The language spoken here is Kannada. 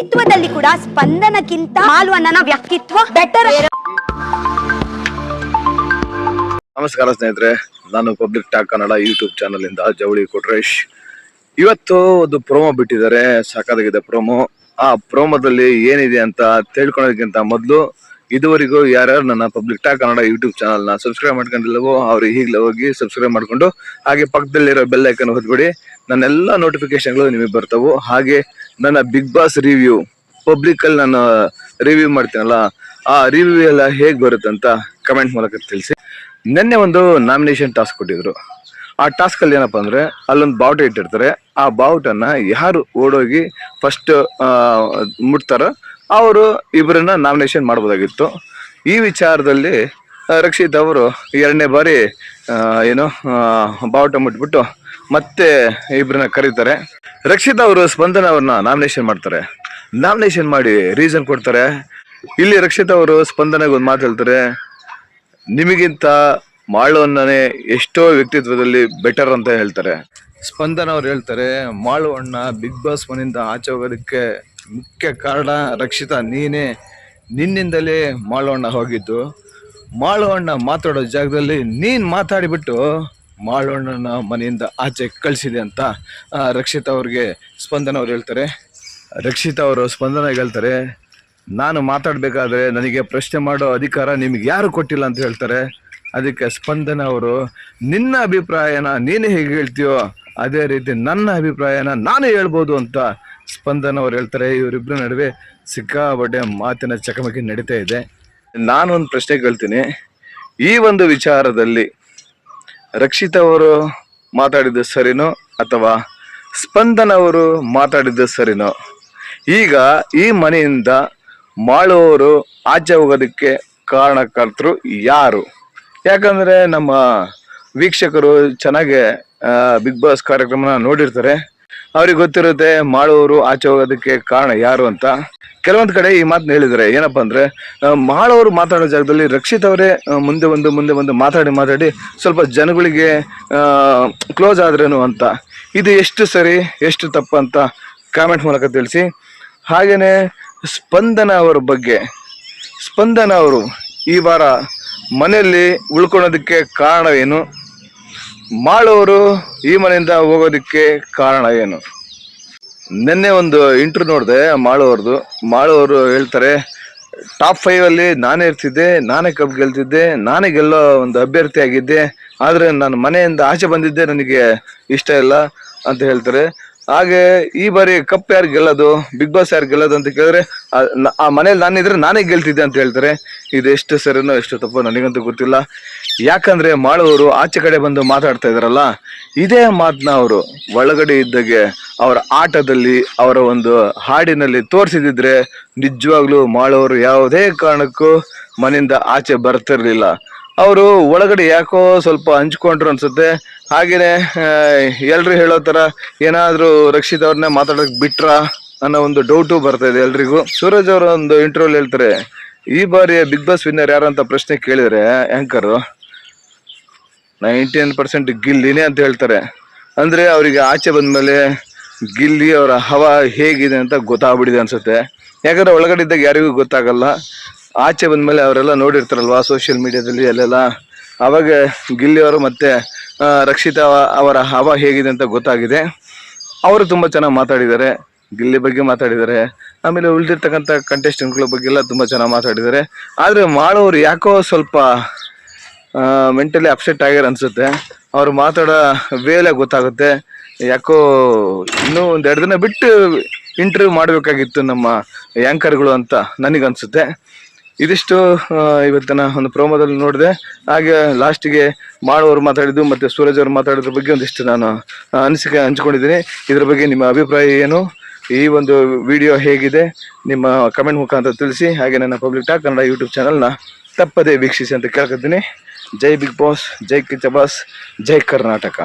ವ್ಯಕ್ತಿತ್ವದಲ್ಲಿ ಕೂಡ ಸ್ಪಂದನಕ್ಕಿಂತ ಮಾಲು ಅಣ್ಣನ ವ್ಯಕ್ತಿತ್ವ ಬೆಟರ್. ನಮಸ್ಕಾರ ಸ್ನೇಹಿತರೆ, ನಾನು public talk Kannada YouTube channel ಇಂದ ಜವಳಿ ಕೊಟ್ರೇಶ್. ಇವತ್ತು ಒಂದು ಪ್ರೋಮೋ ಬಿಟ್ಟಿದ್ದಾರೆ, ಸಾಕಾಗಿದೆ ಪ್ರೋಮೋ. ಆ ಪ್ರೋಮೋದಲ್ಲಿ ಏನಿದೆ ಅಂತ ತಿಳ್ಕೊಳ್ಳೋದಕ್ಕಿಂತ ಮೊದಲು ಇದುವರೆಗೂ ಯಾರ್ಯಾರು ನನ್ನ public talk Kannada YouTube channel ನ ಸಬ್ಸ್ಕ್ರೈಬ್ ಮಾಡ್ಕೊಂಡಿಲ್ಲವೋ ಅವ್ರು ಈಗಲೇ ಹೋಗಿ ಸಬ್ಸ್ಕ್ರೈಬ್ ಮಾಡ್ಕೊಂಡು ಹಾಗೆ ಪಕ್ಕದಲ್ಲಿರೋ ಬೆಲ್ ಐಕನ್ ಹೊದ್ಬಿಡಿ. ನನ್ನೆಲ್ಲ ನೋಟಿಫಿಕೇಶನ್ಗಳು ನಿಮಗೆ ಬರ್ತಾವು. ಹಾಗೆ ನನ್ನ ಬಿಗ್ ಬಾಸ್ ರಿವ್ಯೂ ಪಬ್ಲಿಕ್ ಅಲ್ಲಿ ನಾನು ರಿವ್ಯೂ ಮಾಡ್ತೀನಲ್ಲ, ಆ ರಿವ್ಯೂ ಎಲ್ಲ ಹೇಗ್ ಬರುತ್ತೆ ಅಂತ ಕಮೆಂಟ್ ಮೂಲಕ ತಿಳಿಸಿ. ನಿನ್ನೆ ಒಂದು ನಾಮಿನೇಷನ್ ಟಾಸ್ಕ್ ಕೊಟ್ಟಿದ್ರು. ಆ ಟಾಸ್ಕ್ ಅಲ್ಲಿ ಏನಪ್ಪಾ ಅಂದ್ರೆ, ಅಲ್ಲೊಂದು ಬಾವುಟ ಇಟ್ಟಿರ್ತಾರೆ. ಆ ಬಾವುಟನ್ನ ಯಾರು ಓಡೋಗಿ ಫಸ್ಟ್ ಮುಟ್ತಾರೋ ಅವರು ಇಬ್ಬರನ್ನ ನಾಮಿನೇಷನ್ ಮಾಡ್ಬೋದಾಗಿತ್ತು. ಈ ವಿಚಾರದಲ್ಲಿ ರಕ್ಷಿತ್ ಅವರು 2ನೇ ಬಾರಿ ಬಾವುಟ ಮುಟ್ಬಿಟ್ಟು ಮತ್ತೆ ಇಬ್ಬರನ್ನ ಕರೀತಾರೆ. ರಕ್ಷಿತ್ ಅವರು ಸ್ಪಂದನ ಅವ್ರನ್ನ ನಾಮಿನೇಷನ್ ಮಾಡ್ತಾರೆ. ನಾಮಿನೇಷನ್ ಮಾಡಿ ರೀಸನ್ ಕೊಡ್ತಾರೆ. ಇಲ್ಲಿ ರಕ್ಷಿತ್ ಅವರು ಸ್ಪಂದನೆಗೆ ಒಂದು ಮಾತು ಹೇಳ್ತಾರೆ, ನಿಮಗಿಂತ ಮಾಳು ಅಣ್ಣನೇ ಎಷ್ಟೋ ವ್ಯಕ್ತಿತ್ವದಲ್ಲಿ ಬೆಟರ್ ಅಂತ ಹೇಳ್ತಾರೆ. ಸ್ಪಂದನ ಅವ್ರು ಹೇಳ್ತಾರೆ, ಮಾಳು ಅಣ್ಣ ಬಿಗ್ ಬಾಸ್ ಮನೆಯಿಂದ ಆಚೆ ಹೋಗೋದಕ್ಕೆ ಮುಖ್ಯ ಕಾರಣ ರಕ್ಷಿತಾ ನೀನೇ, ನಿನ್ನಿಂದಲೇ ಮಾಳು ಅಣ್ಣ ಹೋಗಿದ್ದು. ಮಾಳು ಅಣ್ಣ ಮಾತಾಡೋ ಜಾಗದಲ್ಲಿ ನೀನ್ ಮಾತಾಡಿಬಿಟ್ಟು ಮಾಳು ಅಣ್ಣನ ಮನೆಯಿಂದ ಆಚೆ ಕಳಿಸಿದೆ ಅಂತ ರಕ್ಷಿತಾ ಅವ್ರಿಗೆ ಸ್ಪಂದನ ಅವ್ರು ಹೇಳ್ತಾರೆ. ರಕ್ಷಿತಾ ಅವರು ಸ್ಪಂದನಾಗ ಹೇಳ್ತಾರೆ, ನಾನು ಮಾತಾಡಬೇಕಾದ್ರೆ ನನಗೆ ಪ್ರಶ್ನೆ ಮಾಡೋ ಅಧಿಕಾರ ನಿಮ್ಗೆ ಯಾರು ಕೊಟ್ಟಿಲ್ಲ ಅಂತ ಹೇಳ್ತಾರೆ. ಅದಕ್ಕೆ ಸ್ಪಂದನ ಅವರು, ನಿನ್ನ ಅಭಿಪ್ರಾಯನ ನೀನು ಹೇಗೆ ಹೇಳ್ತೀಯೋ ಅದೇ ರೀತಿ ನನ್ನ ಅಭಿಪ್ರಾಯನ ನಾನು ಹೇಳ್ಬೋದು ಅಂತ ಸ್ಪಂದನ ಅವ್ರು ಹೇಳ್ತಾರೆ. ಇವರಿಬ್ಬರ ನಡುವೆ ಸಿಕ್ಕಾಪಟ್ಟೆ ಮಾತಿನ ಚಕಮಕಿ ನಡೀತಾ ಇದೆ. ನಾನೊಂದು ಪ್ರಶ್ನೆ ಕೇಳ್ತೀನಿ, ಈ ಒಂದು ವಿಚಾರದಲ್ಲಿ ರಕ್ಷಿತ್ ಅವರು ಮಾತಾಡಿದ್ದು ಸರಿನೋ ಅಥವಾ ಸ್ಪಂದನ ಅವರು ಮಾತಾಡಿದ್ದು ಸರಿನೋ? ಈಗ ಈ ಮನೆಯಿಂದ ಮಾಳು ಅವರು ಆಚೆ ಹೋಗೋದಕ್ಕೆ ಕಾರಣಕರ್ತರು ಯಾರು? ಯಾಕಂದ್ರೆ ನಮ್ಮ ವೀಕ್ಷಕರು ಚೆನ್ನಾಗಿ ಬಿಗ್ ಬಾಸ್ ಕಾರ್ಯಕ್ರಮನ ನೋಡಿರ್ತಾರೆ. ಅವ್ರಿಗೆ ಗೊತ್ತಿರುತ್ತೆ ಮಾಳು ಅವರು ಆಚೆ ಹೋಗೋದಕ್ಕೆ ಕಾರಣ ಯಾರು ಅಂತ. ಕೆಲವೊಂದು ಕಡೆ ಈ ಮಾತನ್ನ ಹೇಳಿದ್ದಾರೆ, ಏನಪ್ಪಾ ಅಂದ್ರೆ, ಮಾಳು ಅವರು ಮಾತಾಡೋ ಜಾಗದಲ್ಲಿ ರಕ್ಷಿತ್ ಅವರೇ ಮುಂದೆ ಒಂದು ಮಾತಾಡಿ ಸ್ವಲ್ಪ ಜನಗಳಿಗೆ ಕ್ಲೋಸ್ ಆದ್ರೇನು ಅಂತ. ಇದು ಎಷ್ಟು ಸರಿ ಎಷ್ಟು ತಪ್ಪು ಅಂತ ಕಾಮೆಂಟ್ ಮೂಲಕ ತಿಳಿಸಿ. ಹಾಗೇನೆ ಸ್ಪಂದನ ಅವರ ಬಗ್ಗೆ, ಸ್ಪಂದನ ಅವರು ಈ ವಾರ ಮನೆಯಲ್ಲಿ ಉಳ್ಕೊಳೋದಕ್ಕೆ ಕಾರಣ ಏನು? ಮಾಳವರು ಈ ಮನೆಯಿಂದ ಹೋಗೋದಕ್ಕೆ ಕಾರಣ ಏನು? ನಿನ್ನೆ ಒಂದು ಇಂಟರ್ವ್ಯೂ ನೋಡಿದೆ ಮಾಳವ್ರದ್ದು. ಮಾಳವರು ಹೇಳ್ತಾರೆ, ಟಾಪ್ 5 ಅಲ್ಲಿ ನಾನೇ ಇರ್ತಿದ್ದೆ, ನಾನೇ ಕಪ್ ಗೆಲ್ತಿದ್ದೆ, ನಾನೇ ಗೆಲ್ಲೋ ಒಂದು ಅಭ್ಯರ್ಥಿ ಆಗಿದ್ದೆ, ಆದ್ರೆ ನಾನು ಮನೆಯಿಂದ ಆಚೆ ಬಂದಿದ್ದೆ ನನಗೆ ಇಷ್ಟ ಇಲ್ಲ ಅಂತ ಹೇಳ್ತಾರೆ. ಹಾಗೆ ಈ ಬಾರಿ ಕಪ್ ಯಾರು ಗೆಲ್ಲೋದು, ಬಿಗ್ ಬಾಸ್ ಯಾರು ಗೆಲ್ಲೋದು ಅಂತ ಕೇಳಿದ್ರೆ ಆ ಮನೇಲಿ ನಾನಿದ್ರೆ ನಾನೇ ಗೆಲ್ತಿದ್ದೆ ಅಂತ ಹೇಳ್ತಾರೆ. ಇದು ಎಷ್ಟು ಸರಿನೋ ಎಷ್ಟು ತಪ್ಪೋ ನನಗಂತೂ ಗೊತ್ತಿಲ್ಲ. ಯಾಕಂದ್ರೆ ಮಾಳುವರು ಆಚೆ ಕಡೆ ಬಂದು ಮಾತಾಡ್ತಾ ಇದಾರಲ್ಲ, ಇದೇ ಮಾತನ್ನ ಅವರು ಒಳಗಡೆ ಇದ್ದಾಗೆ ಅವರ ಆಟದಲ್ಲಿ ಅವರ ಒಂದು ಹಾಡಿನಲ್ಲಿ ತೋರಿಸಿದಿದ್ರೆ ನಿಜವಾಗ್ಲೂ ಮಾಳುವರು ಯಾವುದೇ ಕಾರಣಕ್ಕೂ ಮನೆಯಿಂದ ಆಚೆ ಬರ್ತಿರ್ಲಿಲ್ಲ. ಅವರು ಒಳಗಡೆ ಯಾಕೋ ಸ್ವಲ್ಪ ಹಂಚ್ಕೊಂಡ್ರು ಅನ್ಸುತ್ತೆ. ಹಾಗೇನೆ ಎಲ್ರು ಹೇಳೋ ತರ ಏನಾದ್ರೂ ರಕ್ಷಿತ್ ಅವ್ರನ್ನ ಮಾತಾಡಕ್ ಬಿಟ್ರ ಅನ್ನೋ ಒಂದು ಡೌಟು ಬರ್ತಾ ಇದೆ ಎಲ್ರಿಗೂ. ಸೂರಜ್ ಅವರ ಒಂದು ಇಂಟರ್ವ್ಯೂ ಹೇಳ್ತಾರೆ, ಈ ಬಾರಿ ಬಿಗ್ ಬಾಸ್ ವಿನ್ನರ್ ಯಾರು ಅಂತ ಪ್ರಶ್ನೆ ಕೇಳಿದ್ರೆ ಆಂಕರ್ 99% ಗಿಲ್ಲಿನೇ ಅಂತ ಹೇಳ್ತಾರೆ. ಅಂದ್ರೆ ಅವರಿಗೆ ಆಚೆ ಬಂದ್ಮೇಲೆ ಗಿಲ್ಲಿ ಅವರ ಹವಾ ಹೇಗಿದೆ ಅಂತ ಗೊತ್ತಾಗ್ಬಿಟ್ಟಿದೆ ಅನ್ಸುತ್ತೆ. ಯಾಕಂದ್ರೆ ಒಳಗಡೆ ಇದ್ದಾಗ ಯಾರಿಗೂ ಗೊತ್ತಾಗಲ್ಲ, ಆಚೆ ಬಂದ್ಮೇಲೆ ಅವರೆಲ್ಲ ನೋಡಿರ್ತಾರಲ್ವಾ ಸೋಷಿಯಲ್ ಮೀಡಿಯಾದಲ್ಲಿ ಅಲ್ಲೆಲ್ಲ, ಅವಾಗ ಗಿಲ್ಲಿ ಅವರು ಮತ್ತೆ ರಕ್ಷಿತಾ ಅವರ ಹವಾ ಹೇಗಿದೆ ಅಂತ ಗೊತ್ತಾಗಿದೆ. ಅವರು ತುಂಬಾ ಚೆನ್ನಾಗಿ ಮಾತಾಡಿದ್ದಾರೆ, ಗಿಲ್ಲಿ ಬಗ್ಗೆ ಮಾತಾಡಿದ್ದಾರೆ, ಆಮೇಲೆ ಉಳಿದಿರ್ತಕ್ಕಂಥ ಕಂಟೆಸ್ಟೆಂಟ್ಗಳ ಬಗ್ಗೆ ಎಲ್ಲ ತುಂಬಾ ಚೆನ್ನಾಗಿ ಮಾತಾಡಿದ್ದಾರೆ. ಆದ್ರೆ ಮಾಡೋರು ಯಾಕೋ ಸ್ವಲ್ಪ ಮೆಂಟಲಿ ಅಪ್ಸೆಟ್ ಆಗ್ಯಾರ ಅನ್ಸುತ್ತೆ. ಅವ್ರು ಮಾತಾಡೋ ವೇಳೆ ಗೊತ್ತಾಗುತ್ತೆ. ಯಾಕೋ ಇನ್ನೂ 1-2 ದಿನ ಬಿಟ್ಟು ಇಂಟರ್ವ್ಯೂ ಮಾಡಬೇಕಾಗಿತ್ತು ನಮ್ಮ ಆ್ಯಂಕರ್ಗಳು ಅಂತ ನನಗನ್ಸುತ್ತೆ. ಇದಿಷ್ಟು ಇವತ್ತಿನ ಒಂದು ಪ್ರೋಮೋದಲ್ಲಿ ನೋಡಿದೆ. ಹಾಗೆ ಲಾಸ್ಟಿಗೆ ಮಾಡೋರು ಮಾತಾಡಿದ್ದು ಮತ್ತೆ ಸೂರಜ್ ಅವರು ಮಾತಾಡೋದ್ರ ಬಗ್ಗೆ ಒಂದಿಷ್ಟು ನಾನು ಅನಿಸಿಕೆ ಹಂಚ್ಕೊಂಡಿದ್ದೀನಿ. ಇದ್ರ ಬಗ್ಗೆ ನಿಮ್ಮ ಅಭಿಪ್ರಾಯ ಏನು? ಈ ಒಂದು ವಿಡಿಯೋ ಹೇಗಿದೆ? ನಿಮ್ಮ ಕಮೆಂಟ್ ಮುಖಾಂತರ ತಿಳಿಸಿ. ಹಾಗೆ ನನ್ನ ಪಬ್ಲಿಕ್ ಟಾಕ್ ಕನ್ನಡ ಯೂಟ್ಯೂಬ್ ಚಾನಲ್ನ ತಪ್ಪದೇ ವೀಕ್ಷಿಸಿ ಅಂತ ಕೇಳ್ಕೊತೀನಿ. ಜೈ ಬಿಗ್ ಬಾಸ್, ಜೈ ಕಿಚ್ಚ ಬಾಸ್, ಜೈ ಕರ್ನಾಟಕ.